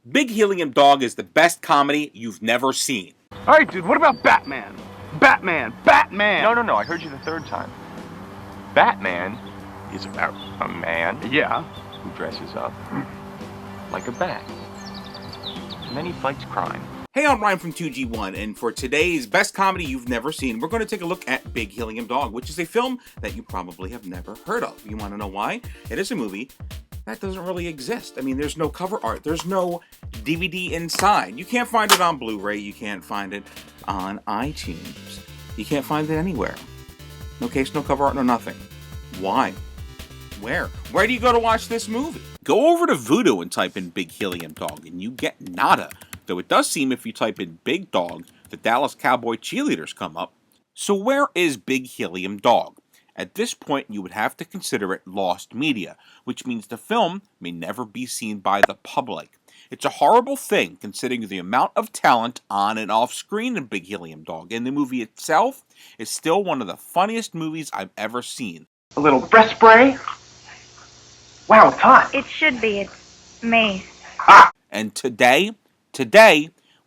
Big Helium Dog is the best comedy you've never seen. Alright, dude, what about Batman? Batman! No, I heard you the third time. Batman is about a man who dresses up like a bat. And then he fights crime. Hey, I'm Ryan from 2G1, and for today's best comedy you've never seen, we're going to take a look at Big Helium Dog, which is a film that you probably have never heard of. You want to know why? It is a movie that doesn't really exist. I mean, there's no cover art. There's no DVD inside. You can't find it on Blu-ray. You can't find it on iTunes. You can't find it anywhere. No case, no cover art, no nothing. Why? Where? Where do you go to watch this movie? Go over to Vudu and type in Big Helium Dog, and you get nada. Though it does seem if you type in Big Dog, the Dallas Cowboy cheerleaders come up. So where is Big Helium Dog? At this point, you would have to consider it lost media, which means the film may never be seen by the public. It's a horrible thing considering the amount of talent on and off screen in Big Helium Dog, and the movie itself is still one of the funniest movies I've ever seen. A little breast spray? Wow, it's hot. It should be. It's May. And today,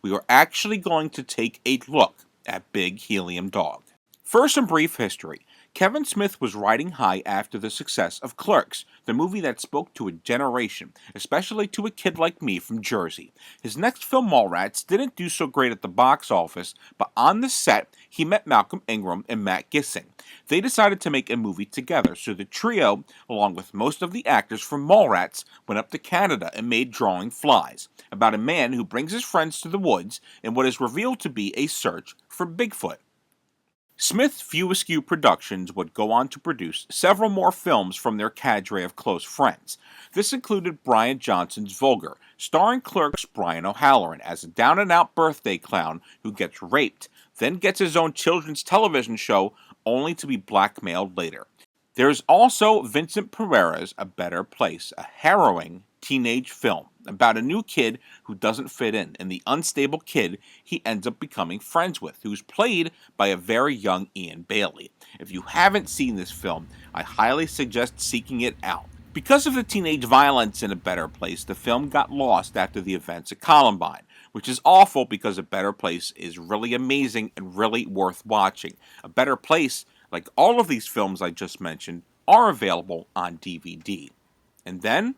we are actually going to take a look at Big Helium Dog. First, some brief history. Kevin Smith was riding high after the success of Clerks, the movie that spoke to a generation, especially to a kid like me from Jersey. His next film, Mallrats, didn't do so great at the box office, but on the set, he met Malcolm Ingram and Matt Gissing. They decided to make a movie together, so the trio, along with most of the actors from Mallrats, went up to Canada and made Drawing Flies, about a man who brings his friends to the woods in what is revealed to be a search for Bigfoot. Smith View Askew Productions would go on to produce several more films from their cadre of close friends. This included Brian Johnson's Vulgar, starring Clerks' Brian O'Halloran as a down-and-out birthday clown who gets raped, then gets his own children's television show, only to be blackmailed later. There's also Vincent Pereira's A Better Place, a harrowing teenage film about a new kid who doesn't fit in, and the unstable kid he ends up becoming friends with, who's played by a very young Ian Bailey. If you haven't seen this film, I highly suggest seeking it out. Because of the teenage violence in A Better Place, the film got lost after the events at Columbine, which is awful because A Better Place is really amazing and really worth watching. A Better Place, like all of these films I just mentioned, are available on DVD. And then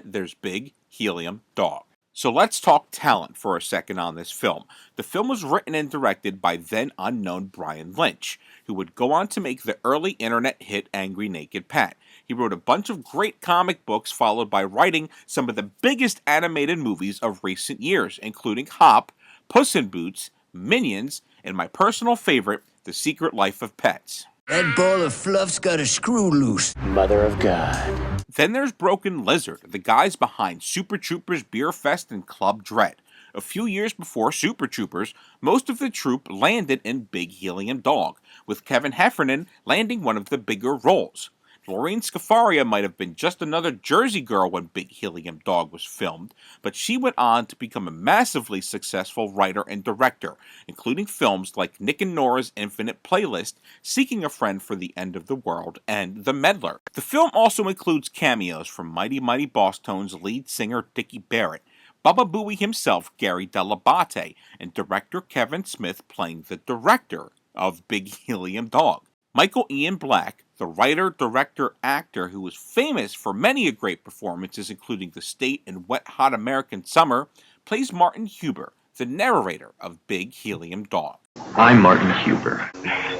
there's Big Helium Dog. So let's talk talent for a second on this film. The film was written and directed by then unknown Brian Lynch, who would go on to make the early internet hit Angry Naked Pat. He wrote a bunch of great comic books, followed by writing some of the biggest animated movies of recent years, including Hop, Puss in Boots, Minions, and my personal favorite, The Secret Life of Pets. That ball of fluff's got a screw loose. Mother of God. Then there's Broken Lizard, the guys behind Super Troopers, Beer Fest, and Club Dread. A few years before Super Troopers, most of the troupe landed in Big Helium Dog, with Kevin Heffernan landing one of the bigger roles. Laurene Scuff might have been just another Jersey girl when Big Helium Dog was filmed, but she went on to become a massively successful writer and director, including films like Nick and Nora's Infinite Playlist, Seeking a Friend for the End of the World, and The Meddler. The film also includes cameos from Mighty Mighty Boss Tones lead singer Dickie Barrett, Baba Booey himself, Gary Delabate, and director Kevin Smith playing the director of Big Helium Dog. Michael Ian Black, the writer, director, actor who was famous for many great performances including The State and Wet Hot American Summer, plays Martin Huber, the narrator of Big Helium Dog. I'm Martin Huber.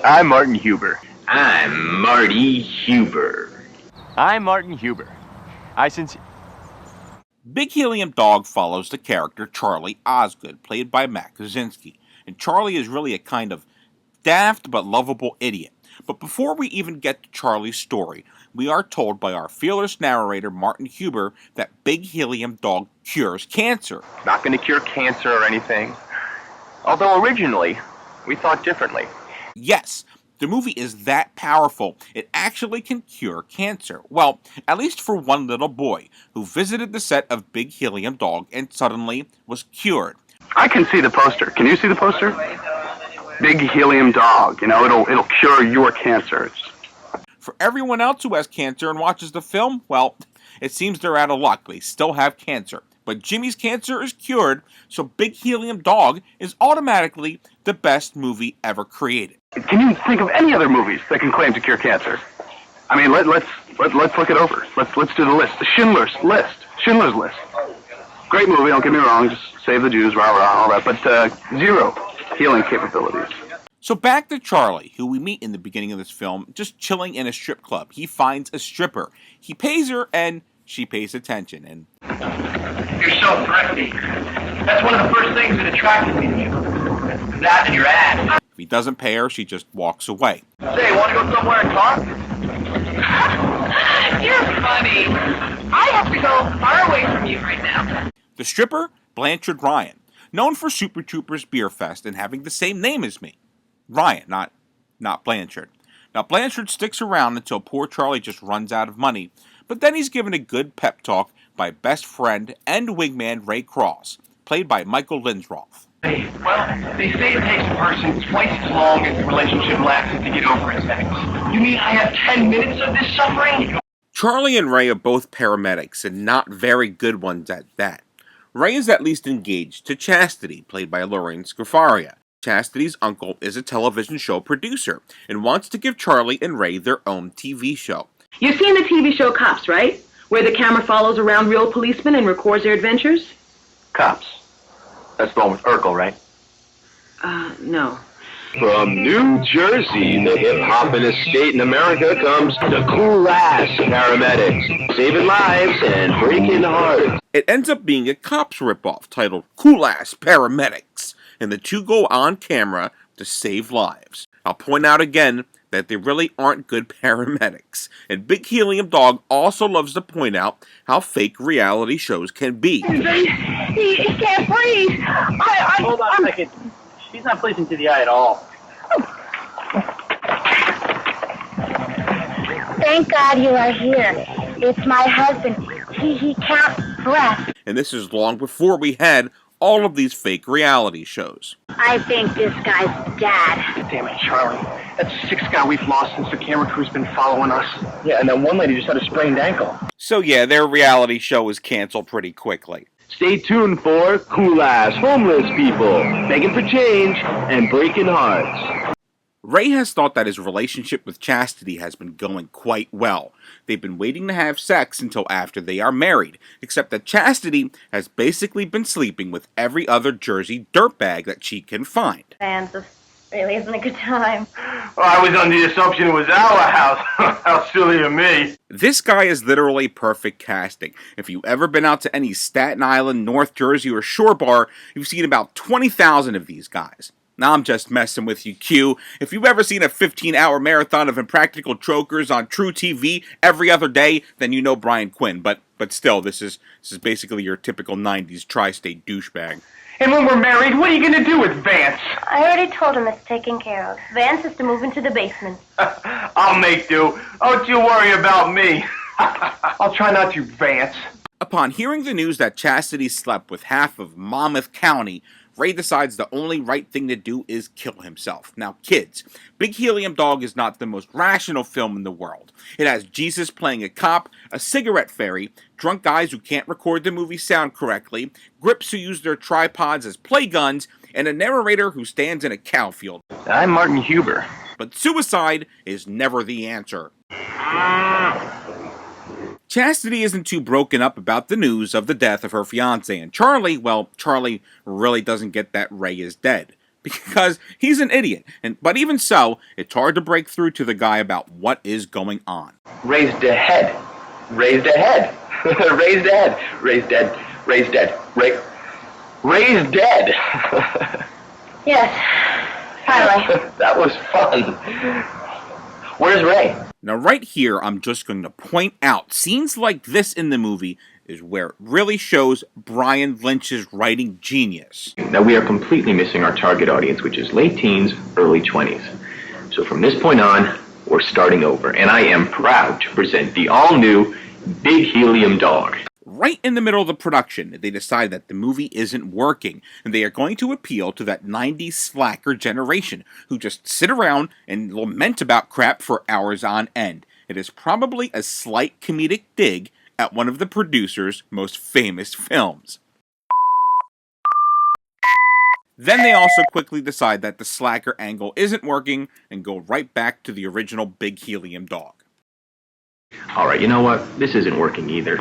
I'm Martin Huber. I'm Marty Huber. I'm Martin Huber. Big Helium Dog follows the character Charlie Osgood, played by Matt Kaczynski, and Charlie is really a kind of daft but lovable idiot. But before we even get to Charlie's story, we are told by our fearless narrator Martin Huber that Big Helium Dog cures cancer. Not going to cure cancer or anything. Although originally, we thought differently. Yes, the movie is that powerful. It actually can cure cancer. Well, at least for one little boy who visited the set of Big Helium Dog and suddenly was cured. I can see the poster. Can you see the poster? Big Helium Dog. You know, it'll cure your cancer. For everyone else who has cancer and watches the film, well, it seems they're out of luck. They still have cancer. But but Jimmy's cancer is cured, so Big Helium Dog is automatically the best movie ever created. Can you think of any other movies that can claim to cure cancer? I mean, let's look it over. Let's do the list. The Schindler's List. Schindler's List. Great movie, don't get me wrong, just save the Jews, rah, rah, all that, but zero healing capabilities. So back to Charlie, who we meet in the beginning of this film, just chilling in a strip club. He finds a stripper. He pays her, and she pays attention, and... You're so thrifty. That's one of the first things that attracted me to you. That and your ass. If he doesn't pay her, she just walks away. Say, want to go somewhere and talk? You're funny. I have to go far away from you right now. The stripper, Blanchard Ryan, known for Super Troopers Beer Fest and having the same name as me. Ryan, not Blanchard. Now, Blanchard sticks around until poor Charlie just runs out of money, but then he's given a good pep talk by best friend and wingman Ray Cross, played by Michael Linsroth. Well, they say it takes a person twice as long as the relationship lasted to get over its ex. You mean I have 10 minutes of this suffering? Charlie and Ray are both paramedics, and not very good ones at that. Ray is at least engaged to Chastity, played by Laurene Scuff. Chastity's uncle is a television show producer, and wants to give Charlie and Ray their own TV show. You've seen the TV show Cops, right? Where the camera follows around real policemen and records their adventures? Cops. That's the one with Urkel, right? No. From New Jersey, the hip-hoppinest state in America, comes the cool-ass paramedics, saving lives and breaking hearts. It ends up being a Cops ripoff titled Cool Ass Paramedics, and the two go on camera to save lives. I'll point out again that they really aren't good paramedics, and Big Helium Dog also loves to point out how fake reality shows can be. He can't breathe. Hold on a second. She's not pleasing to the eye at all. Thank God you are here. It's my husband. He can't breath. And this is long before we had all of these fake reality shows. I think this guy's dad. Damn it, Charlie. That's the sixth guy we've lost since the camera crew's been following us. Yeah, and then one lady just had a sprained ankle. So yeah, their reality show was canceled pretty quickly. Stay tuned for cool-ass homeless people, begging for change and breaking hearts. Ray has thought that his relationship with Chastity has been going quite well. They've been waiting to have sex until after they are married, except that Chastity has basically been sleeping with every other Jersey dirtbag that she can find. And this really isn't a good time. Well, I was under the assumption it was our house. How silly of me. This guy is literally perfect casting. If you've ever been out to any Staten Island, North Jersey, or Shore Bar, you've seen about 20,000 of these guys. Now I'm just messing with you, Q. If you've ever seen a 15-hour marathon of Impractical Jokers on True TV every other day, then you know Brian Quinn. But still, this is basically your typical 90s tri-state douchebag. And when we're married, what are you going to do with Vance? I already told him it's taken care of. Vance is to move into the basement. I'll make do. Don't you worry about me. I'll try not to, Vance. Upon hearing the news that Chastity slept with half of Monmouth County, Ray decides the only right thing to do is kill himself. Now, kids, Big Helium Dog is not the most rational film in the world. It has Jesus playing a cop, a cigarette fairy, drunk guys who can't record the movie sound correctly, grips who use their tripods as play guns, and a narrator who stands in a cow field. I'm Martin Huber. But suicide is never the answer. Chastity isn't too broken up about the news of the death of her fiancé, and Charlie really doesn't get that Ray is dead, because he's an idiot, but even so, it's hard to break through to the guy about what is going on. Raised the head. Raised the head. Raised the head. Raised dead. Raised dead. Raised dead. Yes, finally. That was fun. Where's Ray? Now right here, I'm just going to point out, scenes like this in the movie is where it really shows Brian Lynch's writing genius. Now we are completely missing our target audience, which is late teens, early 20s. So from this point on, we're starting over, and I am proud to present the all-new Big Helium Dog. Right in the middle of the production, they decide that the movie isn't working, and they are going to appeal to that 90s slacker generation who just sit around and lament about crap for hours on end. It is probably a slight comedic dig at one of the producer's most famous films. Then they also quickly decide that the slacker angle isn't working and go right back to the original Big Helium Dog. All right, you know what? This isn't working either.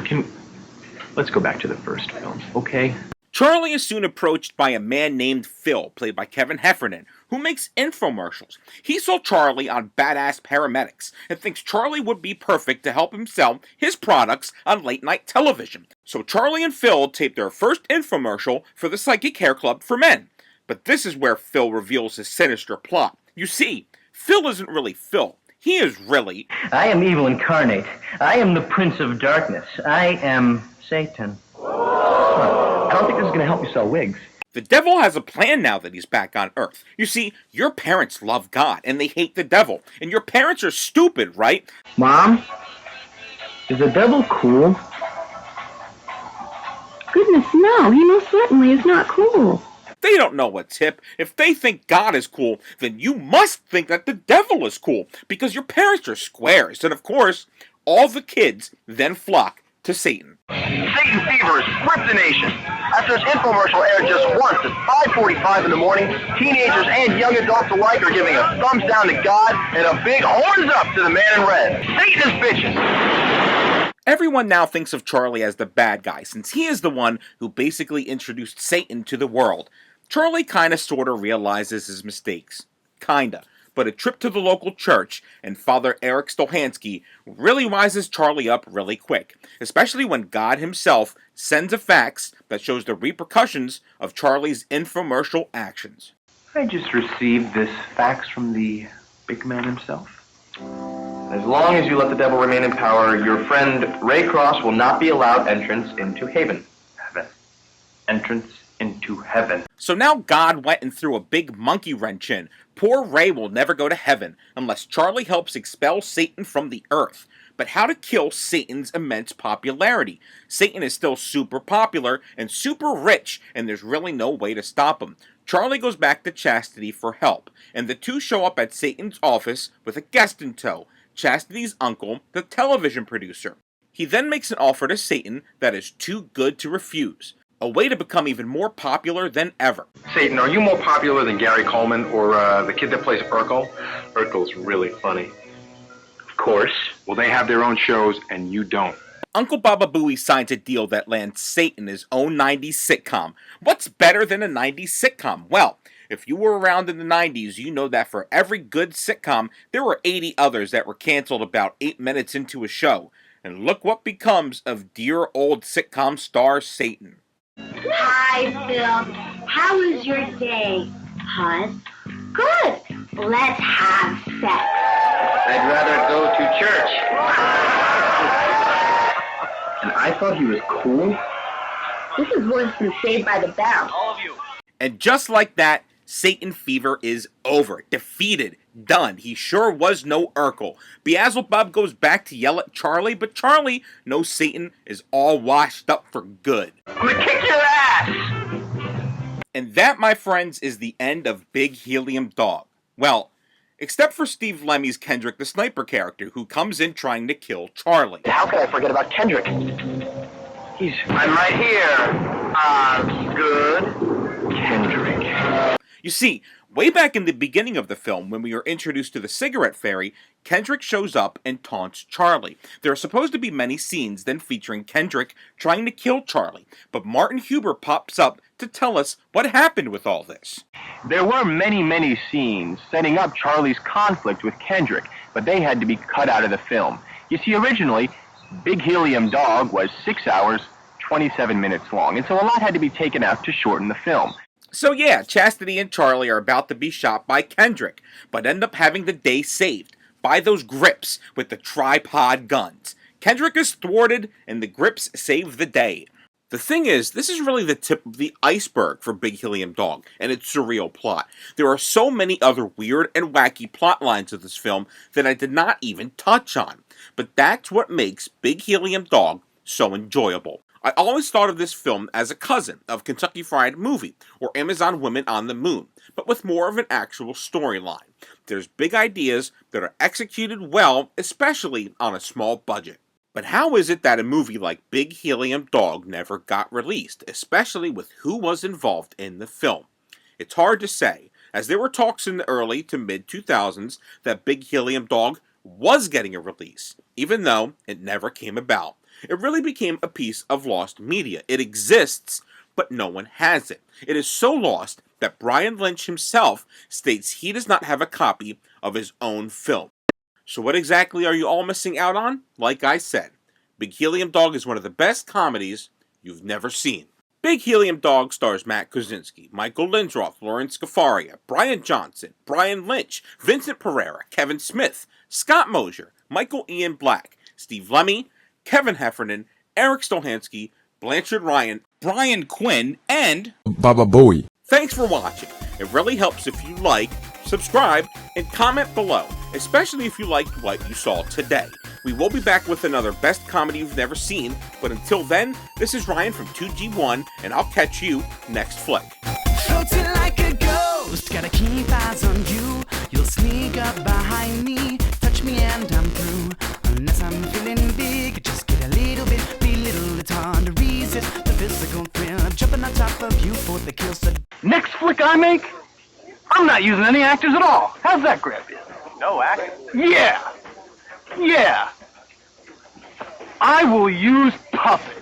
Let's go back to the first film, okay? Charlie is soon approached by a man named Phil, played by Kevin Heffernan, who makes infomercials. He saw Charlie on Badass Paramedics and thinks Charlie would be perfect to help him sell his products on late-night television. So Charlie and Phil tape their first infomercial for the Psychic Hair Club for Men. But this is where Phil reveals his sinister plot. You see, Phil isn't really Phil. He is really... I am evil incarnate. I am the Prince of Darkness. I am Satan. I don't think this is going to help you sell wigs. The devil has a plan now that he's back on Earth. You see, your parents love God, and they hate the devil. And your parents are stupid, right? Mom, is the devil cool? Goodness, no. He most certainly is not cool. They don't know what's hip. If they think God is cool, then you must think that the devil is cool, because your parents are squares. And of course, all the kids then flock to Satan. Satan fever has gripped the nation. After his infomercial aired just once at 5:45 in the morning, teenagers and young adults alike are giving a thumbs down to God and a big horns up to the man in red. Satan is bitches. Everyone now thinks of Charlie as the bad guy, since he is the one who basically introduced Satan to the world. Charlie kinda sorta realizes his mistakes. Kinda. But a trip to the local church and Father Eric Stolhansky really rises Charlie up really quick, especially when God himself sends a fax that shows the repercussions of Charlie's infomercial actions. I just received this fax from the big man himself. As long as you let the devil remain in power, your friend Ray Cross will not be allowed entrance into heaven. Entrance into heaven. So now God went and threw a big monkey wrench in. Poor Ray will never go to heaven unless Charlie helps expel Satan from the earth. But how to kill Satan's immense popularity? Satan is still super popular and super rich, and there's really no way to stop him. Charlie goes back to Chastity for help, and the two show up at Satan's office with a guest in tow, Chastity's uncle, the television producer. He then makes an offer to Satan that is too good to refuse. A way to become even more popular than ever. Satan, are you more popular than Gary Coleman or the kid that plays Urkel? Urkel's really funny. Of course. Well, they have their own shows, and you don't. Uncle Baba Booey signs a deal that lands Satan his own 90s sitcom. What's better than a 90s sitcom? Well, if you were around in the 90s, you know that for every good sitcom, there were 80 others that were canceled about 8 minutes into a show. And look what becomes of dear old sitcom star Satan. Hi, Phil. How was your day, hon? Good. Let's have sex. I'd rather go to church. And I thought he was cool. This is worse than Saved by the Bell. All of you. And just like that, Satan fever is over. Defeated. Done. He sure was no Urkel. Beelzebub goes back to yell at Charlie, but Charlie knows Satan is all washed up for good. I'm gonna kick your ass! And that, my friends, is the end of Big Helium Dog. Well, except for Steve Lemmy's Kendrick the Sniper character, who comes in trying to kill Charlie. How could I forget about Kendrick? I'm right here. Good. Kendrick. You see, way back in the beginning of the film, when we are introduced to the cigarette fairy, Kendrick shows up and taunts Charlie. There are supposed to be many scenes then featuring Kendrick trying to kill Charlie, but Martin Huber pops up to tell us what happened with all this. There were many scenes setting up Charlie's conflict with Kendrick, but they had to be cut out of the film. You see, originally, Big Helium Dog was 6 hours, 27 minutes long, and so a lot had to be taken out to shorten the film. So yeah, Chastity and Charlie are about to be shot by Kendrick, but end up having the day saved by those grips with the tripod guns. Kendrick is thwarted, and the grips save the day. The thing is, this is really the tip of the iceberg for Big Helium Dog and its surreal plot. There are so many other weird and wacky plot lines of this film that I did not even touch on. But that's what makes Big Helium Dog so enjoyable. I always thought of this film as a cousin of Kentucky Fried Movie or Amazon Women on the Moon, but with more of an actual storyline. There's big ideas that are executed well, especially on a small budget. But how is it that a movie like Big Helium Dog never got released, especially with who was involved in the film? It's hard to say, as there were talks in the early to mid-2000s that Big Helium Dog was getting a release, even though it never came about. It really became a piece of lost media. It exists, but no one has it. It is so lost that Brian Lynch himself states he does not have a copy of his own film. So what exactly are you all missing out on? Like I said, Big Helium Dog is one of the best comedies you've never seen. Big Helium Dog stars Matt Kosinski, Michael Lindroth, Laurene Scuff, Brian Johnson, Brian Lynch, Vincent Pereira, Kevin Smith, Scott Mosier, Michael Ian Black, Steve Lemmy, Kevin Heffernan, Eric Stolhansky, Blanchard Ryan, Brian Quinn, and Baba Booey. Thanks for watching. It really helps if you like, subscribe, and comment below, especially if you liked what you saw today. We will be back with another best comedy you've never seen, but until then, this is Ryan from 2G1, and I'll catch you next flick. Floating like a ghost, gotta keep eyes on you. You'll sneak up behind me, touch me and I'm through. Unless I'm feeling big, just get a little bit belittle. It's hard to resist the physical thrill of jumping on top of you for the kill. So Next flick I make, I'm not using any actors at all. How's that grab you? No acting. Yeah. I will use puppets.